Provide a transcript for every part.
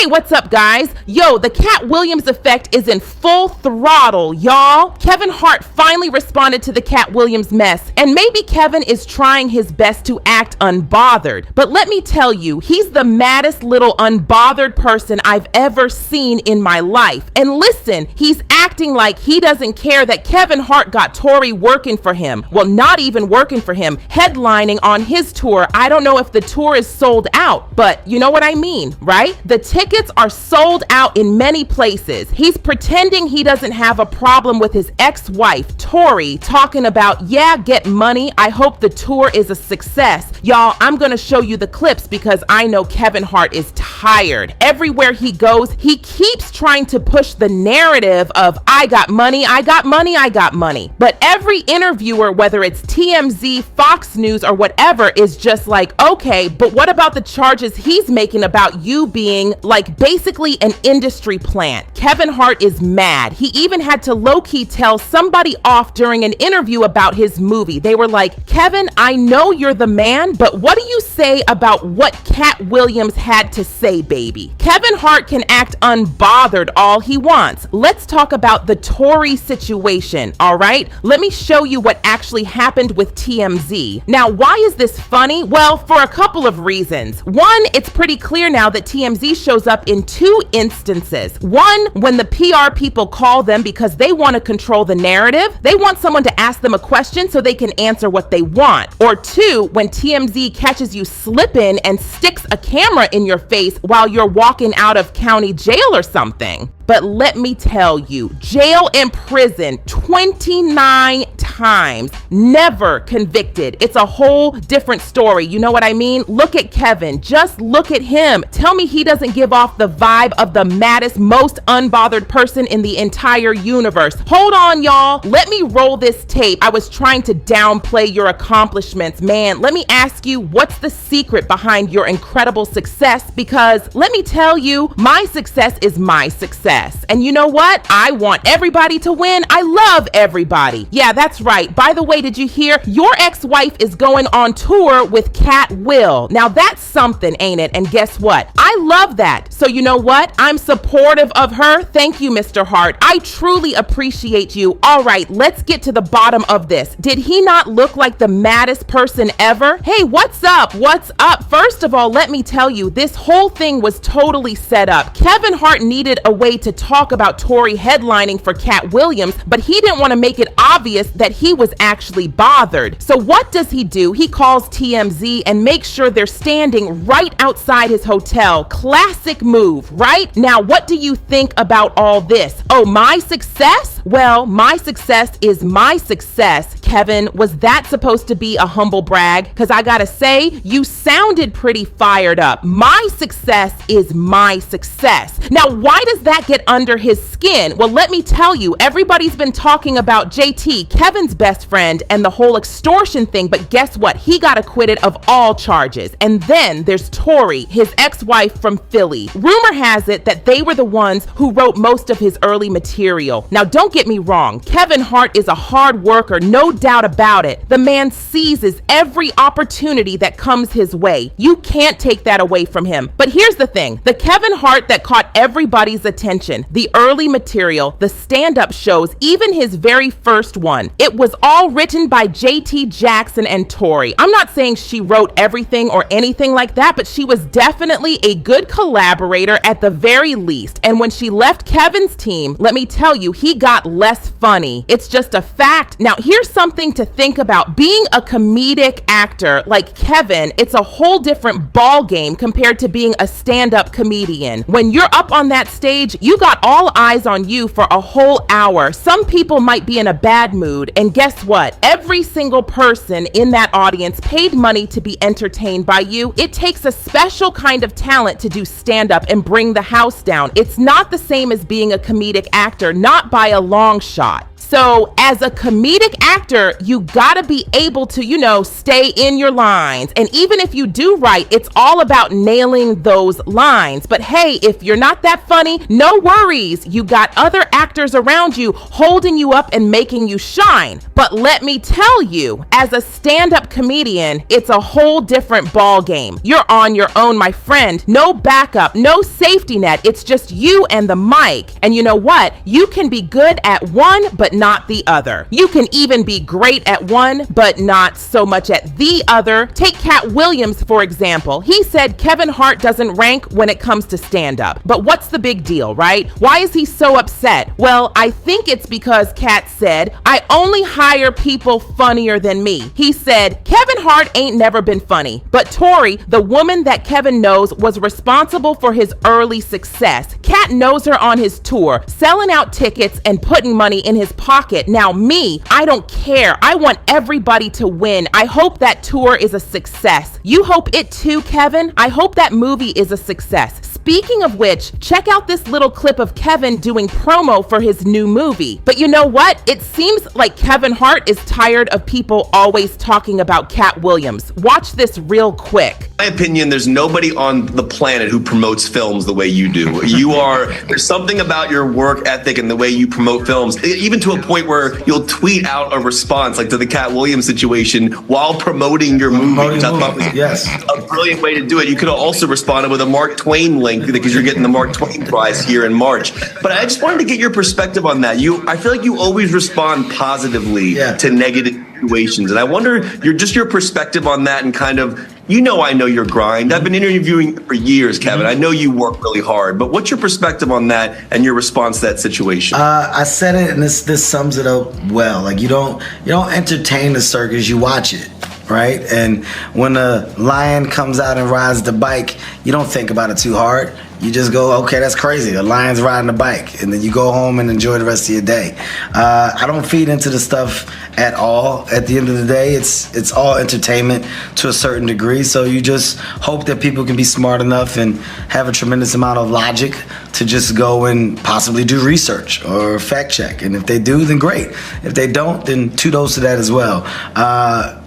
Hey, what's up, guys? Yo, the Katt Williams effect is in full throttle, y'all. Kevin Hart finally responded to the Katt Williams mess, and maybe Kevin is trying his best to act unbothered. But let me tell you, he's the maddest little unbothered person I've ever seen in my life. And listen, he's acting like he doesn't care that Kevin Hart got Tory working for him. Well, not even working for him, headlining on his tour. I don't know if the tour is sold out, but you know what I mean, right? The tickets are sold out in many places. He's pretending he doesn't have a problem with his ex-wife, Tory, talking about, yeah, get money. I hope the tour is a success. Y'all, I'm gonna show you the clips because I know Kevin Hart is tired. Everywhere he goes, he keeps trying to push the narrative of, I got money, I got money, I got money. But every interviewer, whether it's TMZ, Fox News, or whatever, is just like, okay, but what about the charges he's making about you being like basically an industry plant? Kevin Hart is mad. He even had to low-key tell somebody off during an interview about his movie. They were like, Kevin, I know you're the man, but what do you say about what Katt Williams had to say, baby? Kevin Hart can act unbothered all he wants. Let's talk about the Tory situation, all right? Let me show you what actually happened with TMZ. Now, why is this funny? Well, for a couple of reasons. One, it's pretty clear now that TMZ shows up in two instances. One, when the PR people call them because they want to control the narrative. They want someone to ask them a question so they can answer what they want. Or two, when TMZ catches you slipping and sticks a camera in your face while you're walking out of county jail or something. But let me tell you, jail and prison 29 times, never convicted. It's a whole different story. You know what I mean? Look at Kevin. Just look at him. Tell me he doesn't give off the vibe of the maddest, most unbothered person in the entire universe. Hold on, y'all. Let me roll this tape. I was trying to downplay your accomplishments. Man, let me ask you, what's the secret behind your incredible success? Because let me tell you, my success is my success. And you know what? I want everybody to win. I love everybody. Yeah, that's right. By the way, did you hear? Your ex-wife is going on tour with Katt Will. Now that's something, ain't it? And guess what? I love that. So you know what? I'm supportive of her. Thank you, Mr. Hart. I truly appreciate you. All right, let's get to the bottom of this. Did he not look like the maddest person ever? Hey, what's up? What's up? First of all, let me tell you, this whole thing was totally set up. Kevin Hart needed a way to talk about Tory headlining for Katt Williams, but he didn't want to make it obvious that he was actually bothered. So what does he do? He calls TMZ and makes sure they're standing right outside his hotel. Classic move, right? Now, what do you think about all this? Oh, my success? Well, my success is my success. Kevin, was that supposed to be a humble brag? Because I gotta say, you sounded pretty fired up. My success is my success. Now, why does that get under his skin? Well, let me tell you, everybody's been talking about JT, Kevin's best friend, and the whole extortion thing, but guess what? He got acquitted of all charges. And then there's Tory, his ex-wife from Philly. Rumor has it that they were the ones who wrote most of his early material. Now, don't get me wrong, Kevin Hart is a hard worker, no doubt about it. The man seizes every opportunity that comes his way. You can't take that away from him. But here's the thing, the Kevin Hart that caught everybody's attention, the early material, the stand-up shows, even his very first one, it was all written by JT Jackson and Tory. I'm not saying she wrote everything or anything like that, but she was definitely a good collaborator at the very least. And when she left Kevin's team, let me tell you, he got less funny. It's just a fact. Now, here's something to think about. Being a comedic actor like Kevin, it's a whole different ball game compared to being a stand-up comedian. When you're up on that stage, you got all eyes on you for a whole hour. Some people might be in a bad mood, and guess what? Every single person in that audience paid money to be entertained by you. It takes a special kind of talent to do stand-up and bring the house down. It's not the same as being a comedic actor, not by a long shot. So as a comedic actor, actor, you gotta be able to, stay in your lines. And even if you do right, it's all about nailing those lines. But hey, if you're not that funny, no worries. You got other actors around you holding you up and making you shine. But let me tell you, as a stand-up comedian, it's a whole different ball game. You're on your own, my friend. No backup, no safety net. It's just you and the mic. And you know what? You can be good at one, but not the other. You can even be great at one, but not so much at the other. Take Katt Williams, for example. He said Kevin Hart doesn't rank when it comes to stand-up. But what's the big deal, right? Why is he so upset? Well, I think it's because Katt said, I only hire people funnier than me. He said, Kevin Hart ain't never been funny. But Tori, the woman that Kevin knows, was responsible for his early success. Katt knows her on his tour, selling out tickets and putting money in his pocket. Now me, I don't care. I want everybody to win. I hope that tour is a success. You hope it too, Kevin? I hope that movie is a success. Speaking of which, check out this little clip of Kevin doing promo for his new movie. But you know what? It seems like Kevin Hart is tired of people always talking about Katt Williams. Watch this real quick. In my opinion, there's nobody on the planet who promotes films the way you do. There's something about your work ethic and the way you promote films, even to a point where you'll tweet out a response like to the Katt Williams situation while promoting your movie, which I thought was a brilliant way to do it. You could have also responded with a Mark Twain link because you're getting the Mark Twain prize here in March. But I just wanted to get your perspective on that. I feel like you always respond positively to negative situations. And I wonder your perspective on that and kind of, I know your grind. I've been interviewing for years, Kevin. I know you work really hard, but what's your perspective on that and your response to that situation? I said it, and this sums it up well. Like you don't entertain the circus, you watch it. Right? And when a lion comes out and rides the bike, you don't think about it too hard. You just go, okay, that's crazy. The lion's riding a bike. And then you go home and enjoy the rest of your day. I don't feed into the stuff at all. At the end of the day, it's all entertainment to a certain degree. So you just hope that people can be smart enough and have a tremendous amount of logic to just go and possibly do research or fact check. And if they do, then great. If they don't, then kudos to that as well.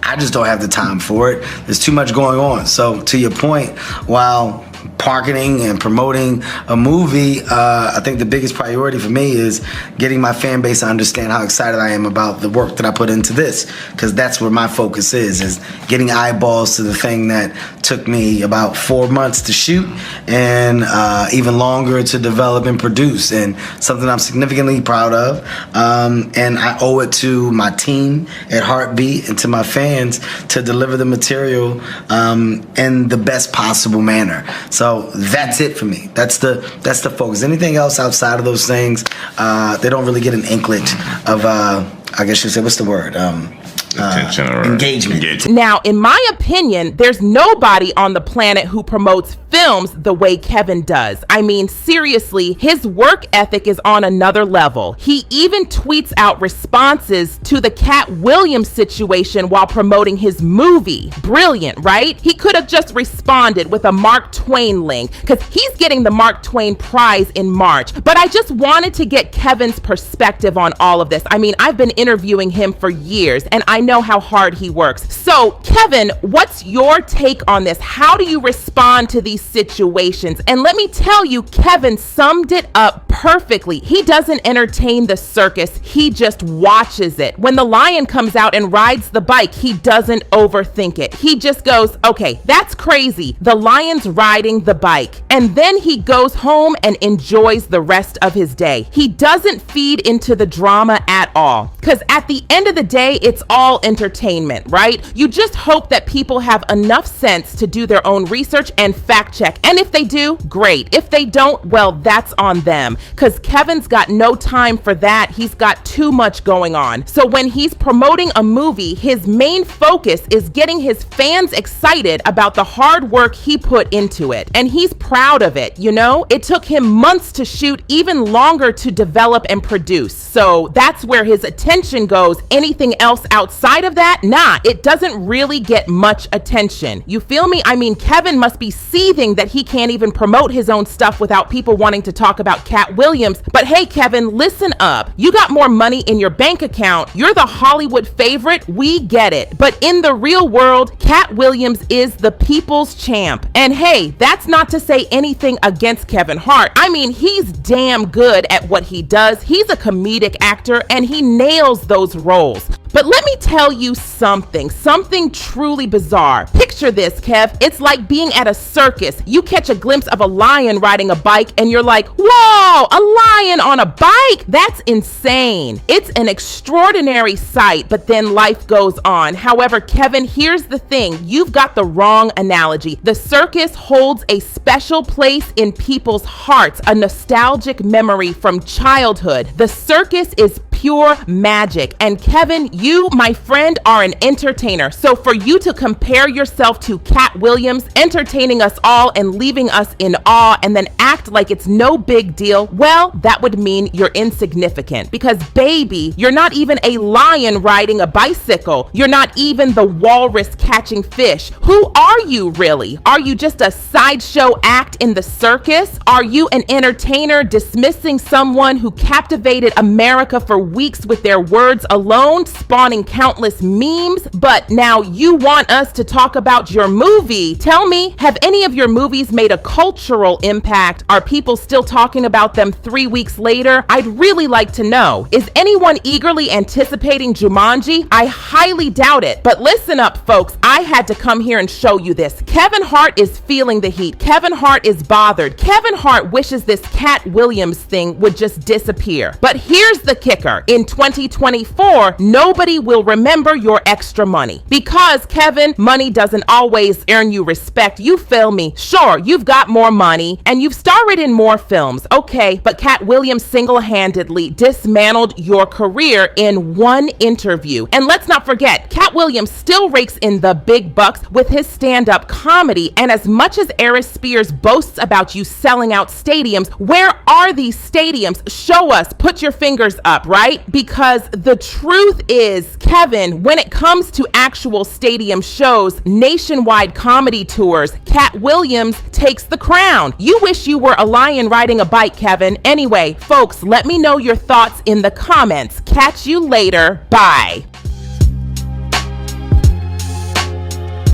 I just don't have the time for it. There's too much going on. So to your point, while marketing and promoting a movie, I think the biggest priority for me is getting my fan base to understand how excited I am about the work that I put into this, because that's where my focus is getting eyeballs to the thing that took me about 4 months to shoot and even longer to develop and produce, and something I'm significantly proud of. And I owe it to my team at Heartbeat and to my fans to deliver the material in the best possible manner. So that's it for me. That's the focus. Anything else outside of those things, they don't really get an inkling of, I guess you say, what's the word? Attention or engagement. Now, in my opinion, there's nobody on the planet who promotes films the way Kevin does. I mean, seriously, his work ethic is on another level. He even tweets out responses to the Katt Williams situation while promoting his movie. Brilliant, right? He could have just responded with a Mark Twain link, because he's getting the Mark Twain prize in March. But I just wanted to get Kevin's perspective on all of this. I mean, I've been interviewing him for years, and I know how hard he works. So, Kevin, what's your take on this? How do you respond to these situations? And let me tell you, Kevin summed it up perfectly. He doesn't entertain the circus, he just watches it. When the lion comes out and rides the bike, he doesn't overthink it. He just goes, okay, that's crazy. The lion's riding the bike. And then he goes home and enjoys the rest of his day. He doesn't feed into the drama at all. Because at the end of the day, it's all entertainment, right? You just hope that people have enough sense to do their own research and fact check. And if they do, great. If they don't, well, that's on them. Because Kevin's got no time for that. He's got too much going on. So when he's promoting a movie, his main focus is getting his fans excited about the hard work he put into it. And he's proud of it, you know? It took him months to shoot, even longer to develop and produce. So that's where his attention goes. Anything else outside of that, nah, it doesn't really get much attention. You feel me? I mean, Kevin must be seething that he can't even promote his own stuff without people wanting to talk about Katt Katt Williams. But hey, Kevin, listen up. You got more money in your bank account. You're the Hollywood favorite. We get it. But in the real world, Katt Williams is the people's champ. And hey, that's not to say anything against Kevin Hart. I mean, he's damn good at what he does. He's a comedic actor and he nails those roles. But let me tell you something truly bizarre. Picture this, Kev. It's like being at a circus. You catch a glimpse of a lion riding a bike and you're like, whoa, a lion on a bike? That's insane. It's an extraordinary sight, but then life goes on. However, Kevin, here's the thing. You've got the wrong analogy. The circus holds a special place in people's hearts, a nostalgic memory from childhood. The circus is pure magic. And Kevin, you, my friend, are an entertainer. So for you to compare yourself to Katt Williams, entertaining us all and leaving us in awe, and then act like it's no big deal, well, that would mean you're insignificant. Because baby, you're not even a lion riding a bicycle. You're not even the walrus catching fish. Who are you really? Are you just a sideshow act in the circus? Are you an entertainer dismissing someone who captivated America for weeks with their words alone, spawning countless memes? But now you want us to talk about your movie. Tell me, have any of your movies made a cultural impact? Are people still talking about them 3 weeks later? I'd really like to know. Is anyone eagerly anticipating Jumanji? I highly doubt it. But listen up, folks. I had to come here and show you this. Kevin Hart is feeling the heat. Kevin Hart is bothered. Kevin Hart wishes this Katt Williams thing would just disappear. But here's the kicker. In 2024, nobody will remember your extra money. Because, Kevin, money doesn't always earn you respect. You feel me? Sure, you've got more money and you've starred in more films. Okay, but Katt Williams single-handedly dismantled your career in one interview. And let's not forget, Katt Williams still rakes in the big bucks with his stand-up comedy. And as much as Aries Spears boasts about you selling out stadiums, where are these stadiums? Show us. Put your fingers up, right? Because the truth is, Kevin, when it comes to actual stadium shows, nationwide comedy tours, Katt Williams takes the crown. You wish you were a lion riding a bike, Kevin. Anyway, folks, let me know your thoughts in the comments. Catch you later. Bye.